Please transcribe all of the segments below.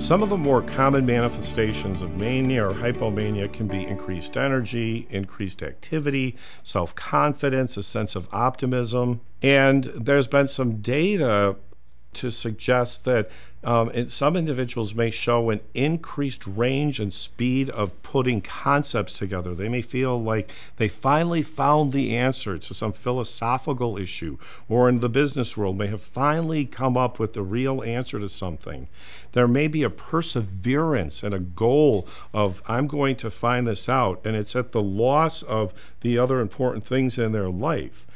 Some of the more common manifestations of mania or hypomania can be increased energy, increased activity, self-confidence, a sense of optimism. And there's been some data to suggest that some individuals may show an increased range and speed of putting concepts together. They may feel like they finally found the answer to some philosophical issue, or in the business world may have finally come up with the real answer to something. There may be a perseverance and a goal of, I'm going to find this out, and it's at the loss of the other important things in their life.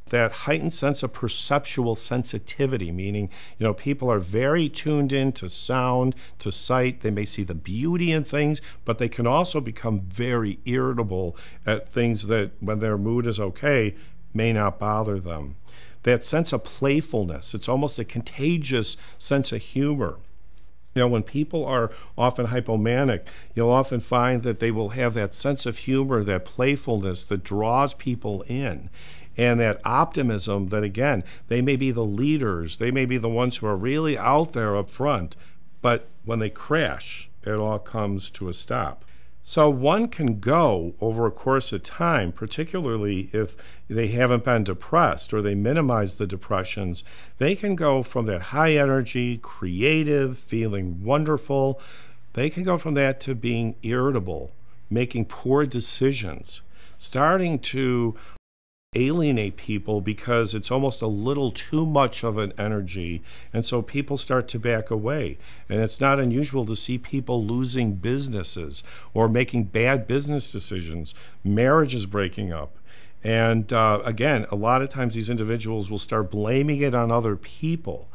That heightened sense of perceptual sensitivity, meaning, people are very tuned in to sound, to sight. They may see the beauty in things, but they can also become very irritable at things that, when their mood is okay, may not bother them. That sense of playfulness, it's almost a contagious sense of humor. When people are often hypomanic, you'll often find that they will have that sense of humor, that playfulness that draws people in. And that optimism that, again, they may be the leaders, they may be the ones who are really out there up front, but when they crash, it all comes to a stop. So one can go over a course of time, particularly if they haven't been depressed or they minimize the depressions, they can go from that high energy, creative, feeling wonderful, they can go from that to being irritable, making poor decisions, starting to alienate people because it's almost a little too much of an energy, and so people start to back away. And it's not unusual to see people losing businesses or making bad business decisions, marriages breaking up. And again, a lot of times these individuals will start blaming it on other people.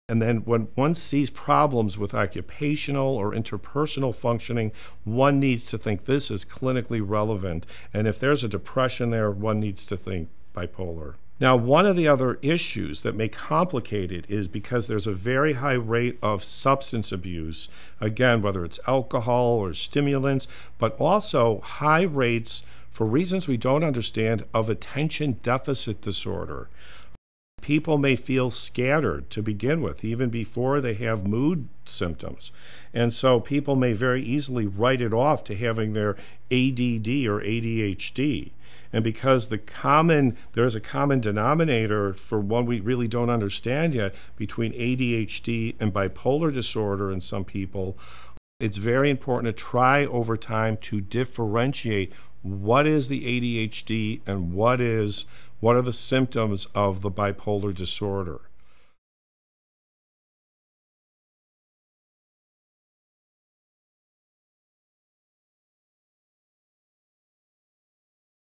And then when one sees problems with occupational or interpersonal functioning, one needs to think this is clinically relevant. And if there's a depression there, one needs to think bipolar. Now, one of the other issues that may complicate it is because there's a very high rate of substance abuse, again, whether it's alcohol or stimulants, but also high rates, for reasons we don't understand, of attention deficit disorder. People may feel scattered to begin with, even before they have mood symptoms. And so people may very easily write it off to having their ADD or ADHD. And because there's a common denominator for one we really don't understand yet between ADHD and bipolar disorder in some people, it's very important to try over time to differentiate what is the ADHD and what are the symptoms of the bipolar disorder.